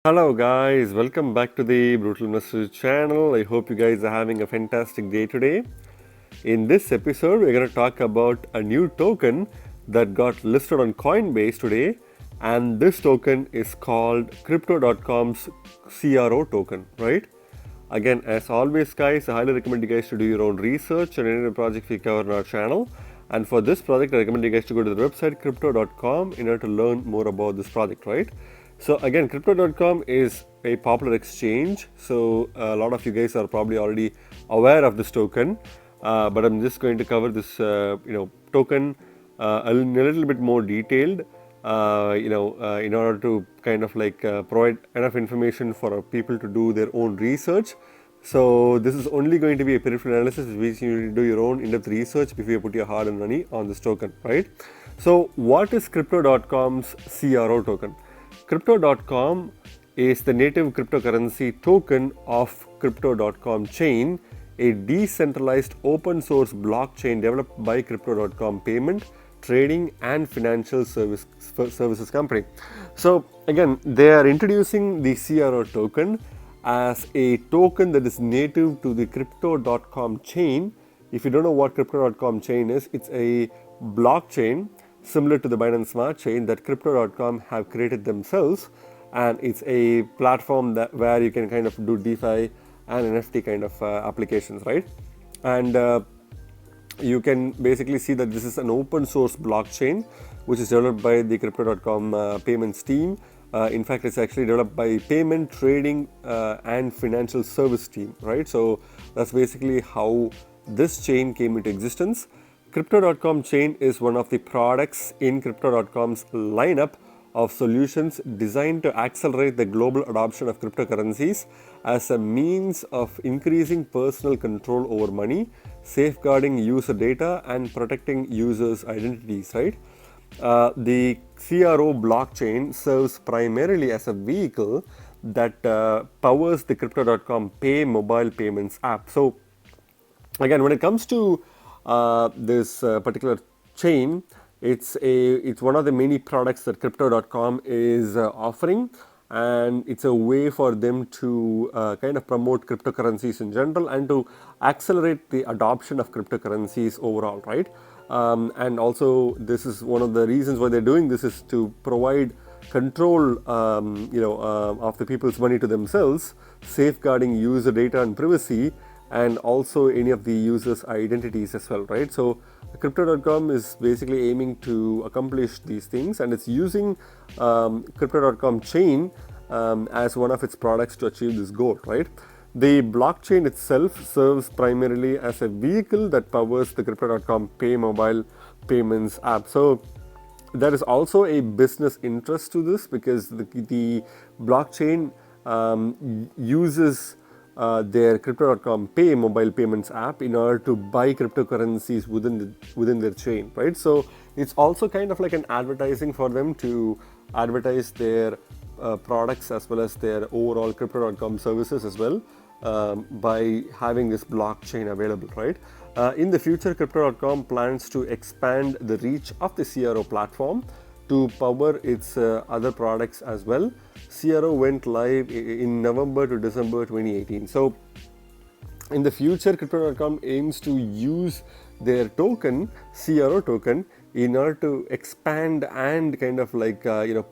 Hello guys, welcome back to the Brutal Investor channel. I hope you guys are having a fantastic day today. In this episode, we're going to talk about a new token that got listed on Coinbase today, and this token is called Crypto.com's CRO token, right? Again, as always guys, I highly recommend you guys to do your own research on any of the projects we cover on our channel. And for this project, I recommend you guys to go to the website crypto.com in order to learn more about this project, right? So again, Crypto.com is a popular exchange, so a lot of you guys are probably already aware of this token, but I'm just going to cover this token in a little bit more detailed, in order to kind of provide enough information for people to do their own research. So this is only going to be a peripheral analysis, which you need to do your own in-depth research before you put your hard-earned money on this token, right? So what is Crypto.com's CRO token? Crypto.com is the native cryptocurrency token of Crypto.com chain, a decentralized open source blockchain developed by Crypto.com Payment, Trading and Financial Services Company. So again, they are introducing the CRO token as a token that is native to the Crypto.com chain. If you don't know what Crypto.com chain is, it's a blockchain similar to the Binance Smart Chain that Crypto.com have created themselves, and it's a platform where you can kind of do DeFi and NFT kind of applications, right? And you can basically see that this is an open source blockchain which is developed by the Crypto.com payments team. In fact, it's actually developed by Payment, Trading and Financial Service team, right? So that's basically how this chain came into existence. Crypto.com chain is one of the products in Crypto.com's lineup of solutions designed to accelerate the global adoption of cryptocurrencies as a means of increasing personal control over money, safeguarding user data, and protecting users' identities, right? The CRO blockchain serves primarily as a vehicle that powers the Crypto.com Pay mobile payments app. So again, when it comes to this particular chain, it's one of the many products that Crypto.com is offering, and it's a way for them to kind of promote cryptocurrencies in general and to accelerate the adoption of cryptocurrencies overall, right? And also, this is one of the reasons why they're doing this is to provide control, of the people's money to themselves, safeguarding user data and privacy, and also any of the users' identities as well, right? So Crypto.com is basically aiming to accomplish these things, and it's using Crypto.com chain as one of its products to achieve this goal, right? The blockchain itself serves primarily as a vehicle that powers the Crypto.com Pay mobile payments app. So there is also a business interest to this because the blockchain uses their Crypto.com Pay mobile payments app in order to buy cryptocurrencies within their chain, right? So it's also kind of like an advertising for them to advertise their products as well as their overall Crypto.com services as well, by having this blockchain available, right? In the future, Crypto.com plans to expand the reach of the CRO platform to power its other products as well. CRO went live in November to December 2018. So in the future, Crypto.com aims to use their token, CRO token, in order to expand and kind of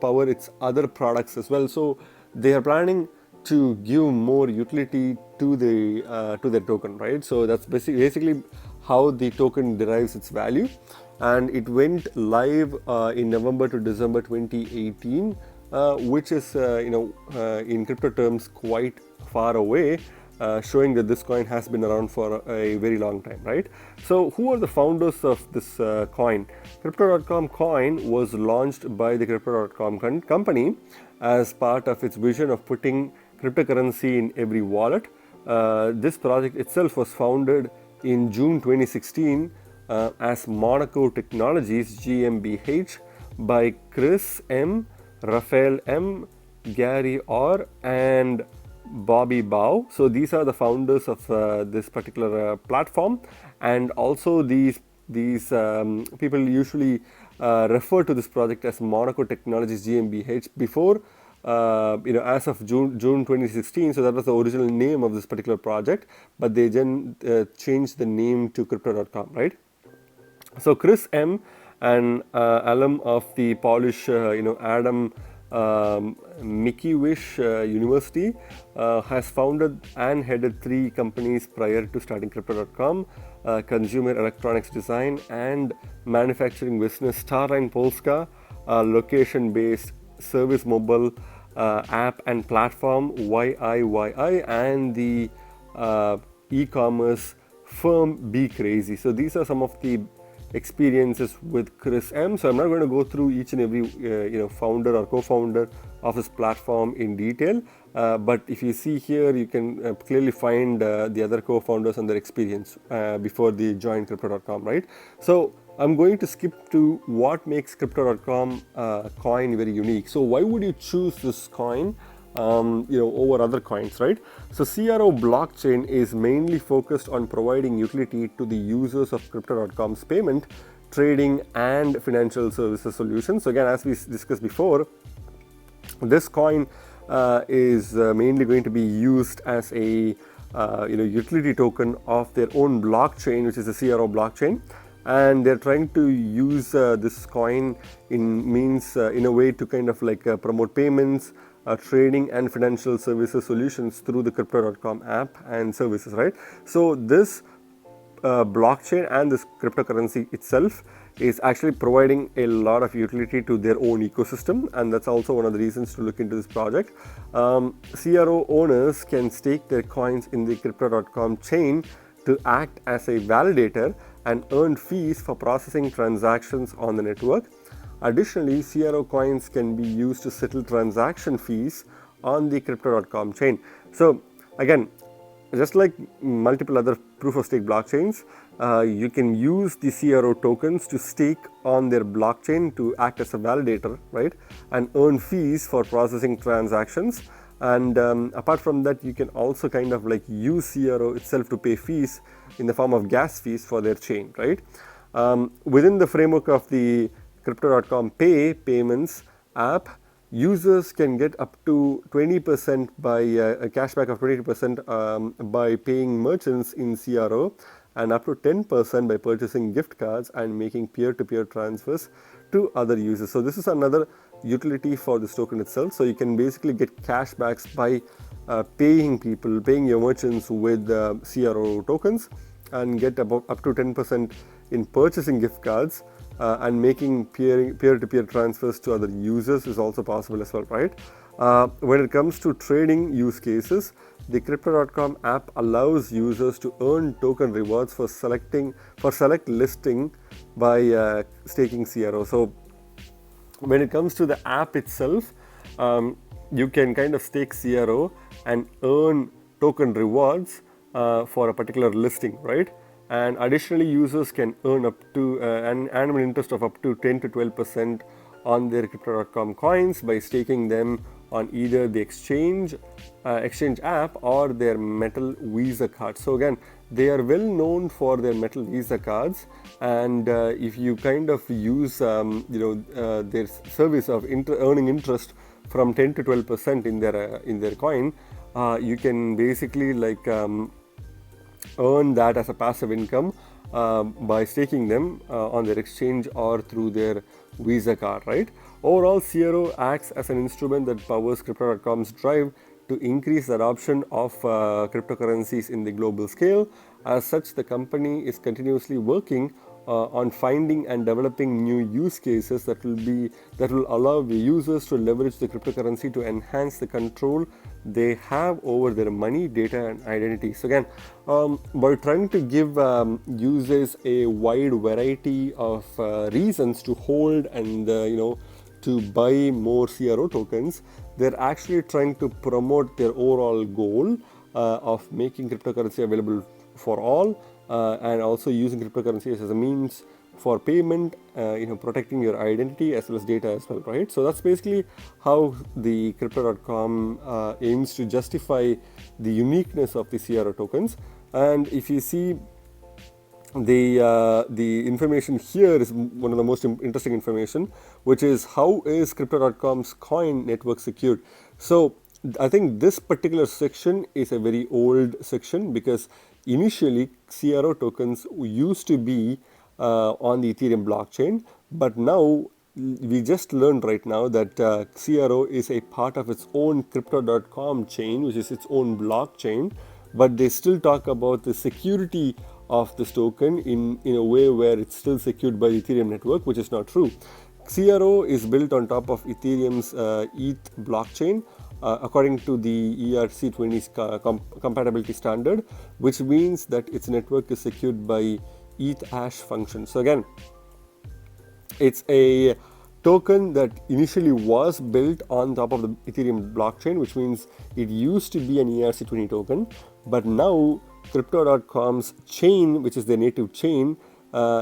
power its other products as well. So they are planning to give more utility to their token, right? So that's basically how the token derives its value, and it went live in November to December 2018, which is in crypto terms quite far away, showing that this coin has been around for a very long time, right? So who are the founders of this coin? Crypto.com coin was launched by the Crypto.com company as part of its vision of putting cryptocurrency in every wallet. This project itself was founded in June 2016 as Monaco Technologies GmbH by Chris M, Raphael M, Gary R, and Bobby Bao. So these are the founders of this particular platform, and also these people usually refer to this project as Monaco Technologies GmbH before as of June 2016. So that was the original name of this particular project, but they then changed the name to Crypto.com, right? So Chris M, an alum of the Polish, Adam Mickiewicz University, has founded and headed 3 companies prior to starting Crypto.com: consumer electronics design and manufacturing business Starline Polska, location-based service mobile app and platform YIYI, and the e-commerce firm Be Crazy. So these are some of the experiences with Chris M. So I'm not going to go through each and every founder or co-founder of his platform in detail, but if you see here, you can clearly find the other co-founders and their experience before they joined Crypto.com, right? So I'm going to skip to what makes Crypto.com coin very unique. So why would you choose this coin over other coins, right? So CRO blockchain is mainly focused on providing utility to the users of Crypto.com's payment, trading, and financial services solutions. So again, as we discussed before, this coin is mainly going to be used as a utility token of their own blockchain, which is the CRO blockchain. And they're trying to use this coin in a way to kind of like promote payments, trading, and financial services solutions through the Crypto.com app and services, right? So this blockchain and this cryptocurrency itself is actually providing a lot of utility to their own ecosystem, and that's also one of the reasons to look into this project. CRO owners can stake their coins in the Crypto.com chain to act as a validator and earn fees for processing transactions on the network. Additionally, CRO coins can be used to settle transaction fees on the Crypto.com chain. So again, just like multiple other proof-of-stake blockchains, you can use the CRO tokens to stake on their blockchain to act as a validator, right, and earn fees for processing transactions. And apart from that, you can also kind of like use CRO itself to pay fees in the form of gas fees for their chain, right? Within the framework of the Crypto.com Pay Payments app, users can get up to 20% by a cashback of 20% by paying merchants in CRO, and up to 10% by purchasing gift cards and making peer-to-peer transfers to other users. So this is another utility for this token itself. So you can basically get cashbacks by paying your merchants with CRO tokens, and get about up to 10% in purchasing gift cards, and making peer-to-peer transfers to other users is also possible as well, right? When it comes to trading use cases, the Crypto.com app allows users to earn token rewards for select listing by staking CRO. So when it comes to the app itself, you can kind of stake CRO and earn token rewards for a particular listing, right? And additionally, users can earn up to an annual interest of up to 10 to 12% on their Crypto.com coins by staking them on either the exchange app or their Metal Visa card. So again, they are well known for their Metal Visa cards, and if you kind of use their service of earning interest from 10 to 12% in their coin, you can basically like earn that as a passive income by staking them on their exchange or through their Visa card, right? Overall, CRO acts as an instrument that powers Crypto.com's drive to increase the adoption of cryptocurrencies in the global scale. As such, the company is continuously working on finding and developing new use cases that will allow the users to leverage the cryptocurrency to enhance the control they have over their money, data, and identity. So again, by trying to give users a wide variety of reasons to hold and to buy more CRO tokens, they're actually trying to promote their overall goal of making cryptocurrency available for all, and also using cryptocurrencies as a means for payment, protecting your identity as well as data as well, right? So that's basically how the Crypto.com aims to justify the uniqueness of the CRO tokens. And if you see the information here is one of the most interesting information, which is how is Crypto.com's coin network secured. So I think this particular section is a very old section, because initially CRO tokens used to be on the Ethereum blockchain, but now we just learned right now that CRO is a part of its own Crypto.com chain, which is its own blockchain, but they still talk about the security of this token in a way where it's still secured by the Ethereum network, which is not true. CRO is built on top of Ethereum's ETH blockchain, according to the ERC20's compatibility standard, which means that its network is secured by ETH hash function. So again, it's a token that initially was built on top of the Ethereum blockchain, which means it used to be an ERC20 token, but now Crypto.com's chain, which is the native chain,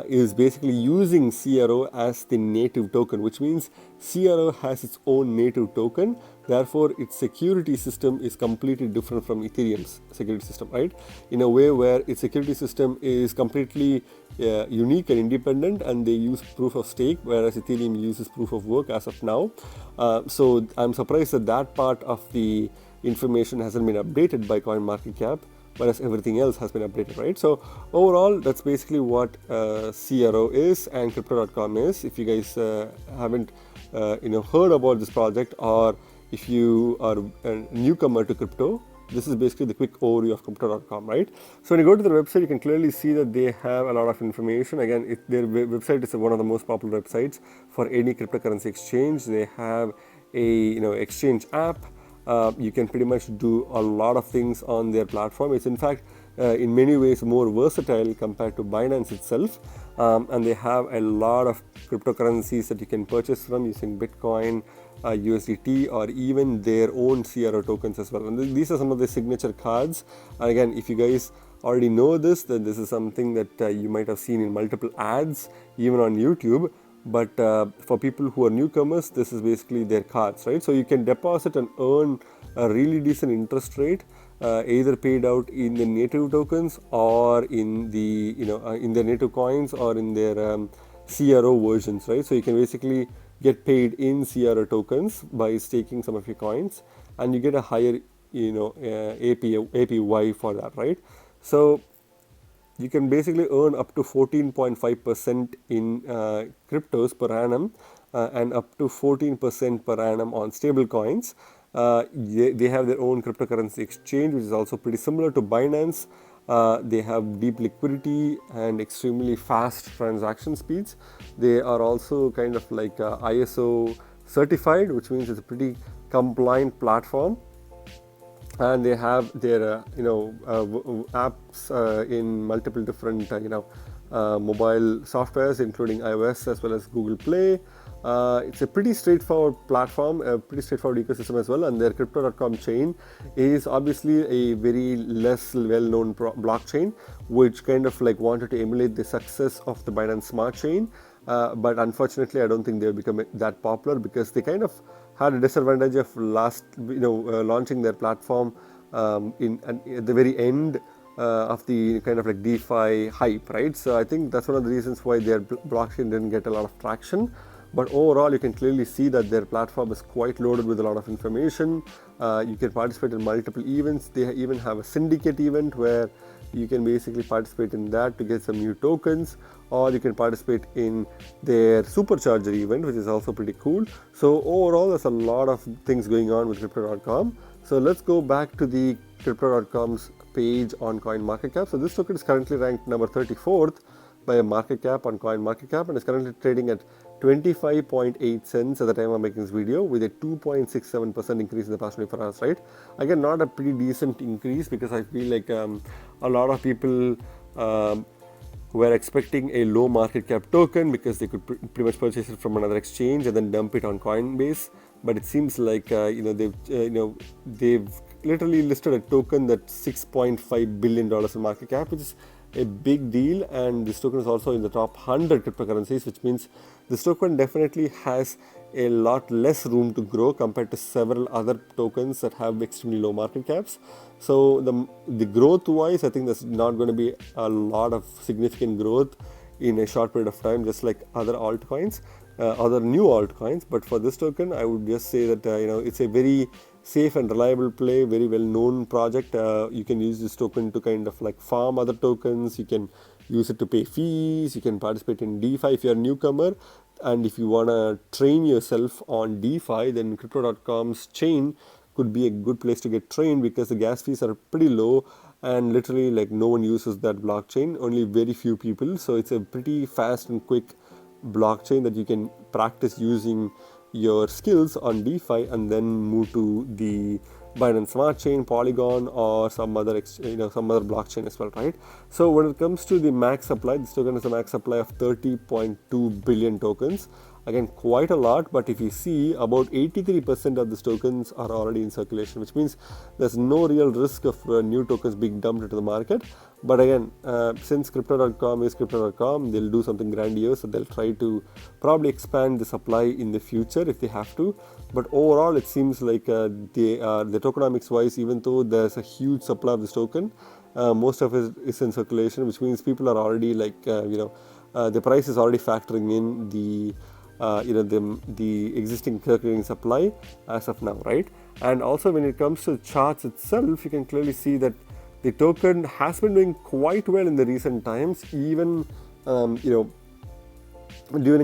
is basically using CRO as the native token, which means CRO has its own native token. Therefore, its security system is completely different from Ethereum's security system, right? In a way where its security system is completely unique and independent, and they use proof of stake, whereas Ethereum uses proof of work as of now. So I'm surprised that that part of the information hasn't been updated by CoinMarketCap, whereas everything else has been updated, right? So overall, that's basically what CRO is and Crypto.com is. If you guys haven't heard about this project, or if you are a newcomer to crypto, this is basically the quick overview of Crypto.com, right? So when you go to the website, you can clearly see that they have a lot of information. Again, their website is one of the most popular websites for any cryptocurrency exchange. They have a exchange app. You can pretty much do a lot of things on their platform. It's in fact in many ways more versatile compared to Binance itself, and they have a lot of cryptocurrencies that you can purchase from using Bitcoin, USDT, or even their own CRO tokens as well. And these are some of the signature cards. And again, if you guys already know this, then this is something that you might have seen in multiple ads, even on YouTube. But for people who are newcomers, this is basically their cards, right? So you can deposit and earn a really decent interest rate, either paid out in the native tokens or in the in their native coins or in their CRO versions, right? So you can basically get paid in CRO tokens by staking some of your coins, and you get a higher APY for that, right? So you can basically earn up to 14.5% in cryptos per annum, and up to 14% per annum on stable coins. They have their own cryptocurrency exchange, which is also pretty similar to Binance. They have deep liquidity and extremely fast transaction speeds. They are also kind of like ISO certified, which means it's a pretty compliant platform. And they have their apps in multiple different mobile softwares, including iOS as well as Google Play. It's a pretty straightforward platform, a pretty straightforward ecosystem as well. And their Crypto.com chain is obviously a very less well-known blockchain, which kind of like wanted to emulate the success of the Binance Smart Chain. But unfortunately, I don't think they'll become that popular, because they kind of had a disadvantage of launching their platform at the very end of the kind of like DeFi hype, right? So I think that's one of the reasons why their blockchain didn't get a lot of traction. But overall, you can clearly see that their platform is quite loaded with a lot of information. You can participate in multiple events. They even have a syndicate event where you can basically participate in that to get some new tokens, or you can participate in their supercharger event, which is also pretty cool. So overall, there's a lot of things going on with Crypto.com. So let's go back to the Crypto.com's page on CoinMarketCap. So this token is currently ranked number 34th by a market cap on CoinMarketCap, and is currently trading at 25.8 cents at the time of making this video, with a 2.67% increase in the past 24 hours, right? Again, not a pretty decent increase, because I feel like a lot of people were expecting a low market cap token because they could pretty much purchase it from another exchange and then dump it on Coinbase. But it seems like they've literally listed a token that's $6.5 billion in market cap, which is a big deal. And this token is also in the top 100 cryptocurrencies, which means this token definitely has a lot less room to grow compared to several other tokens that have extremely low market caps. So the growth wise, I think there's not going to be a lot of significant growth in a short period of time, just like other altcoins, other new altcoins. But for this token, I would just say that it's a very safe and reliable play, very well known project. You can use this token to kind of like farm other tokens. You can use it to pay fees. You can participate in DeFi if you're a newcomer. And if you want to train yourself on DeFi, then Crypto.com's chain could be a good place to get trained, because the gas fees are pretty low and literally like no one uses that blockchain, only very few people. So it's a pretty fast and quick blockchain that you can practice using your skills on DeFi and then move to the Binance Smart Chain, Polygon, or some other blockchain as well, right? So when it comes to the max supply, this token has a max supply of 30.2 billion tokens. Again, quite a lot, but if you see, about 83% of these tokens are already in circulation, which means there's no real risk of new tokens being dumped into the market. But again, since Crypto.com is Crypto.com, they'll do something grandiose. So they'll try to probably expand the supply in the future if they have to. But overall, it seems like the tokenomics wise, even though there's a huge supply of this token, most of it is in circulation, which means people are already like, the price is already factoring in the existing circulating supply as of now, right? And also when it comes to the charts itself, you can clearly see that the token has been doing quite well in the recent times, even during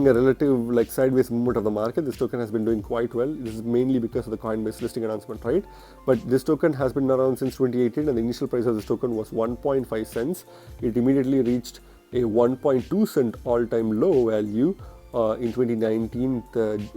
a relative like sideways movement of the market. This token has been doing quite well. This is mainly because of the Coinbase listing announcement, right? But this token has been around since 2018, and the initial price of this token was 1.5 cents. It immediately reached a 1.2 cent all-time low value in 2019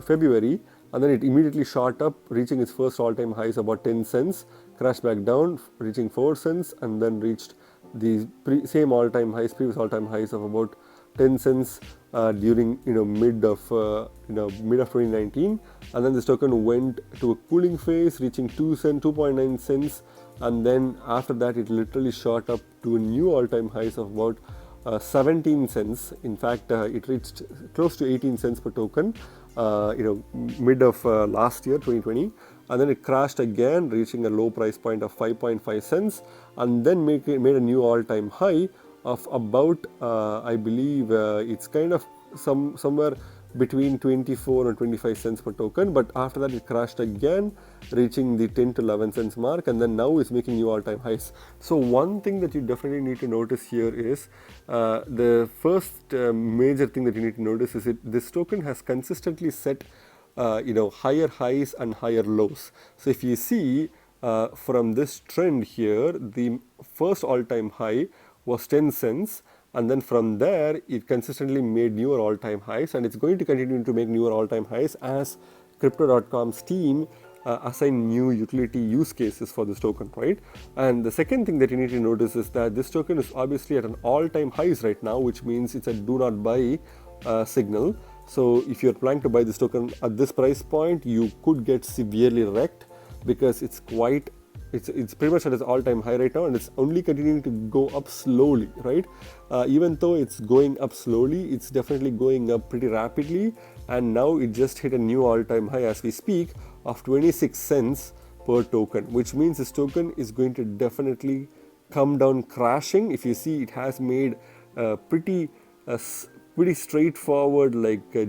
February, and then it immediately shot up, reaching its first all-time highs about 10 cents, crashed back down, reaching 4 cents, and then reached the previous all-time highs of about 10 cents during mid of 2019, and then this token went to a cooling phase, reaching 2.9 cents, and then after that it literally shot up to a new all-time highs of about 17 cents. In fact, it reached close to 18 cents per token, mid of last year, 2020, and then it crashed again, reaching a low price point of 5.5 cents, and then made a new all-time high of about, I believe, it's kind of somewhere between 24 and 25 cents per token. But after that, it crashed again, reaching the 10 to 11 cents mark, and then now is making new all-time highs. So one thing that you definitely need to notice here is the first major thing that you need to notice is this token has consistently set higher highs and higher lows. So if you see from this trend here, the first all-time high was 10 cents, and then from there it consistently made newer all-time highs, and it's going to continue to make newer all-time highs as Crypto.com's team assign new utility use cases for this token, right? And the second thing that you need to notice is that this token is obviously at an all-time highs right now, which means it's a do not buy signal. So if you're planning to buy this token at this price point, you could get severely wrecked, because it's pretty much at its all-time high right now, and it's only continuing to go up slowly, right? Even though it's going up slowly, it's definitely going up pretty rapidly, and now it just hit a new all-time high as we speak of 26 cents per token, which means this token is going to definitely come down crashing. If you see, it has made a pretty straightforward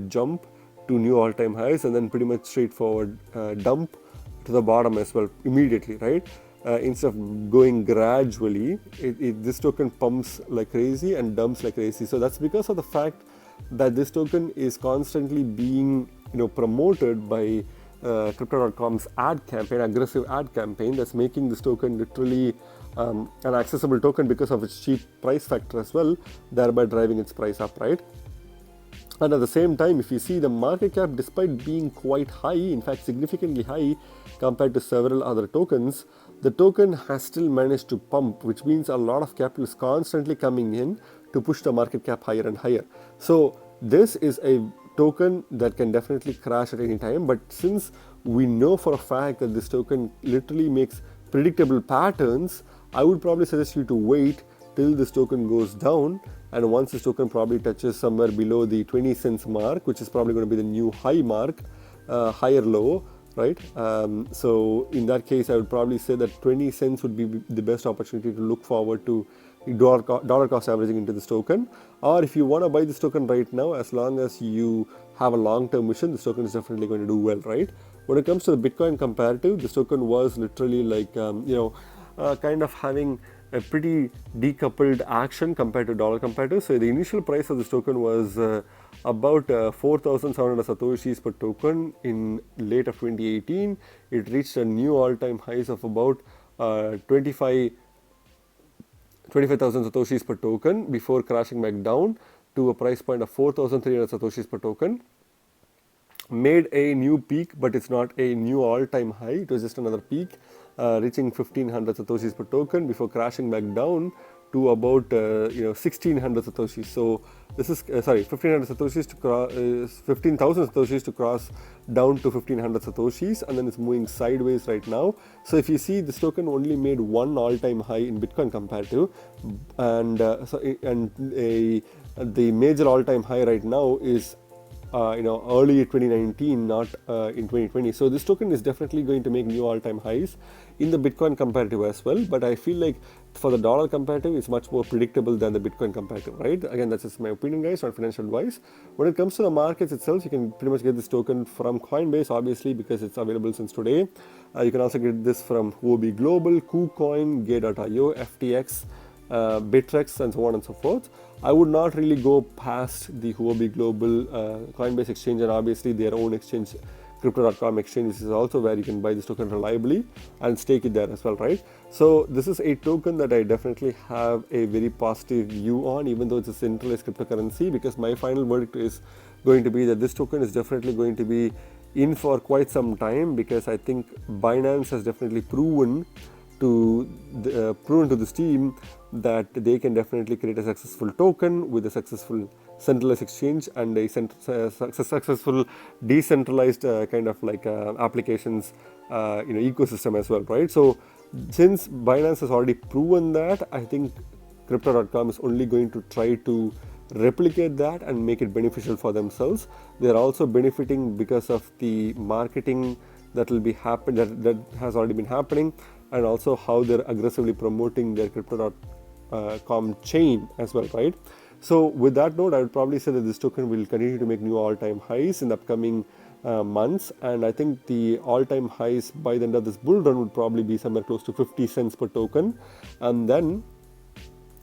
jump to new all-time highs, and then pretty much straightforward dump to the bottom as well immediately, right? Instead of going gradually, this token pumps like crazy and dumps like crazy. So that's because of the fact that this token is constantly being promoted by Crypto.com's aggressive ad campaign, that's making this token literally an accessible token because of its cheap price factor as well, thereby driving its price up, right? And at the same time, if you see the market cap, despite being quite high, in fact significantly high compared to several other tokens, the token has still managed to pump, which means a lot of capital is constantly coming in to push the market cap higher and higher. So this is a token that can definitely crash at any time, but since we know for a fact that this token literally makes predictable patterns, I would probably suggest you to wait till this token goes down, and once this token probably touches somewhere below the 20 cents mark, which is probably going to be the new high mark, higher low, right? So in that case, I would probably say that 20 cents would be the best opportunity to look forward to dollar cost averaging into this token. Or if you want to buy this token right now, as long as you have a long-term vision, this token is definitely going to do well, right? When it comes to the Bitcoin comparative, this token was literally like, kind of having a pretty decoupled action compared to dollar comparative. So the initial price of this token was about 4,700 satoshis per token in late of 2018. It reached a new all-time highs of about 25,000 satoshis per token before crashing back down to a price point of 4,300 satoshis per token. Made a new peak, but it's not a new all-time high. It was just another peak, reaching 1,500 satoshis per token before crashing back down to about 1,600 satoshis. So this is 1,500 satoshis to cross 15,000 satoshis to cross down to 1,500 satoshis, and then it's moving sideways right now. So if you see, this token only made one all-time high in Bitcoin comparative, and the major all-time high right now is early 2019, not in 2020. So this token is definitely going to make new all-time highs in the Bitcoin comparative as well. But I feel like for the dollar comparative, it's much more predictable than the Bitcoin comparative, right? Again, that's just my opinion, guys, not financial advice. When it comes to the markets itself, you can pretty much get this token from Coinbase, obviously, because it's available since today. You can also get this from Huobi Global, KuCoin, Gate.io, FTX, Bittrex, and so on and so forth. I would not really go past the Huobi Global Coinbase exchange, and obviously their own exchange, Crypto.com exchange, is also where you can buy this token reliably and stake it there as well, right? So this is a token that I definitely have a very positive view on, even though it's a centralized cryptocurrency, because my final verdict is going to be that this token is definitely going to be in for quite some time, because I think Binance has definitely proven to this team that they can definitely create a successful token with a successful centralized exchange and a successful decentralized kind of like applications ecosystem as well, right? So since Binance has already proven that, I think Crypto.com is only going to try to replicate that and make it beneficial for themselves. They are also benefiting because of the marketing that will be that has already been happening, and also how they're aggressively promoting their Crypto.com chain as well, right? So with that note, I would probably say that this token will continue to make new all-time highs in the upcoming months, and I think the all-time highs by the end of this bull run would probably be somewhere close to 50 cents per token, and then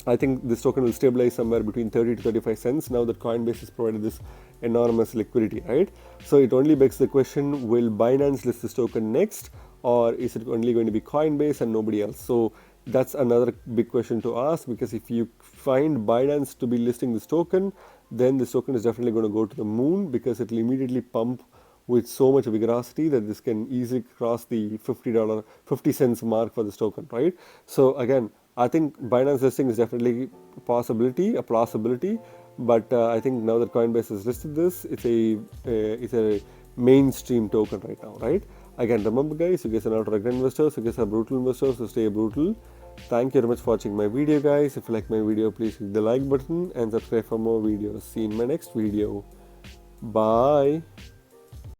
I think this token will stabilize somewhere between 30 to 35 cents now that Coinbase has provided this enormous liquidity, right? So it only begs the question, will Binance list this token next, or is it only going to be Coinbase and nobody else? So that's another big question to ask, because if you find Binance to be listing this token, then this token is definitely going to go to the moon, because it will immediately pump with so much vigorosity that this can easily cross the $50 cents mark for this token, right? So again, I think Binance listing is definitely a plausibility, but I think now that Coinbase has listed this, it's a mainstream token right now, right? Again, remember, guys, you guys are not regular investors, you guys are brutal investors, so stay brutal. Thank you very much for watching my video, guys. If you like my video, please hit the like button and subscribe for more videos. See you in my next video. Bye.